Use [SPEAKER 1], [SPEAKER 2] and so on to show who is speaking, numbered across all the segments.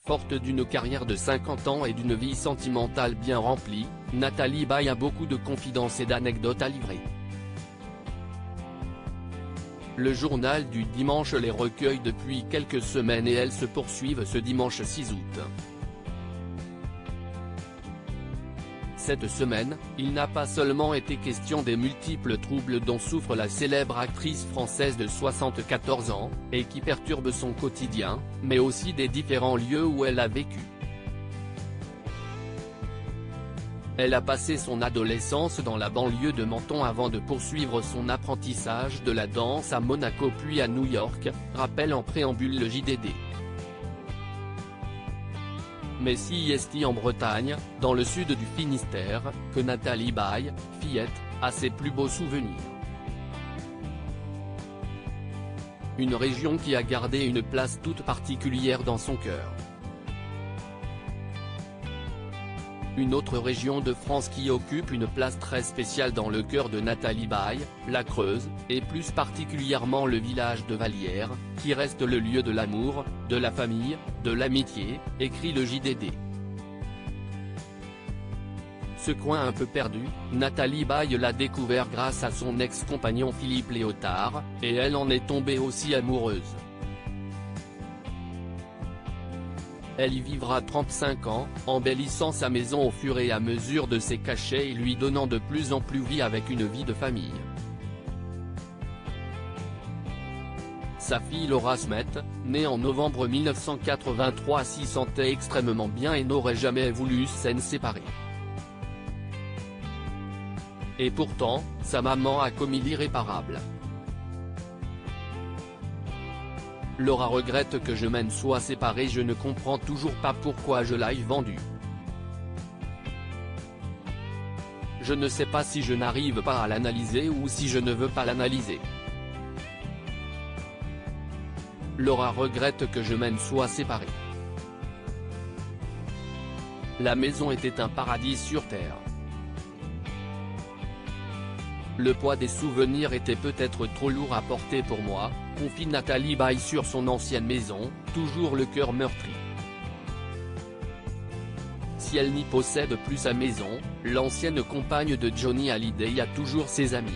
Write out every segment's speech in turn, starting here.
[SPEAKER 1] Forte d'une carrière de 50 ans et d'une vie sentimentale bien remplie, Nathalie Baye a beaucoup de confidences et d'anecdotes à livrer. Le journal du dimanche les recueille depuis quelques semaines et elles se poursuivent ce dimanche 6 août. Cette semaine, il n'a pas seulement été question des multiples troubles dont souffre la célèbre actrice française de 74 ans, et qui perturbent son quotidien, mais aussi des différents lieux où elle a vécu. Elle a passé son adolescence dans la banlieue de Menton avant de poursuivre son apprentissage de la danse à Monaco puis à New York, rappelle en préambule le JDD. Mais si est en Bretagne, dans le sud du Finistère, que Nathalie Baye, fillette, a ses plus beaux souvenirs. Une région qui a gardé une place toute particulière dans son cœur. Une autre région de France qui occupe une place très spéciale dans le cœur de Nathalie Baye, la Creuse, et plus particulièrement le village de Vallières, qui reste le lieu de l'amour, de la famille, de l'amitié, écrit le JDD. Ce coin un peu perdu, Nathalie Baye l'a découvert grâce à son ex-compagnon Philippe Léotard, et elle en est tombée aussi amoureuse. Elle y vivra 35 ans, embellissant sa maison au fur et à mesure de ses cachets et lui donnant de plus en plus vie avec une vie de famille. Sa fille Laura Smet, née en novembre 1983 s'y sentait extrêmement bien et n'aurait jamais voulu s'en séparer. Et pourtant, sa maman a commis l'irréparable. Laura regrette que je m'en sois séparée, je ne comprends toujours pas pourquoi je l'aille vendue. Je ne sais pas si je n'arrive pas à l'analyser ou si je ne veux pas l'analyser. Laura regrette que je m'en sois séparée. La maison était un paradis sur terre. Le poids des souvenirs était peut-être trop lourd à porter pour moi, confie Nathalie Baye sur son ancienne maison, toujours le cœur meurtri. Si elle n'y possède plus sa maison, l'ancienne compagne de Johnny Hallyday y a toujours ses amis.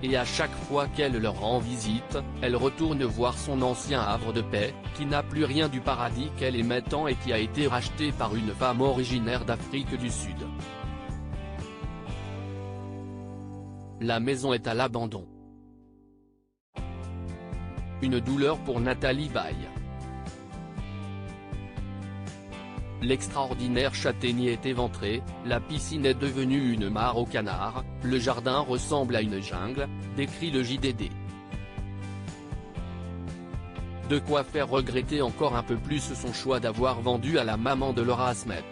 [SPEAKER 1] Et à chaque fois qu'elle leur rend visite, elle retourne voir son ancien havre de paix, qui n'a plus rien du paradis qu'elle aimait tant et qui a été racheté par une femme originaire d'Afrique du Sud. La maison est à l'abandon. Une douleur pour Nathalie Baye. L'extraordinaire châtaignier est éventré, la piscine est devenue une mare aux canards, le jardin ressemble à une jungle, décrit le JDD. De quoi faire regretter encore un peu plus son choix d'avoir vendu à la maman de Laura Smet.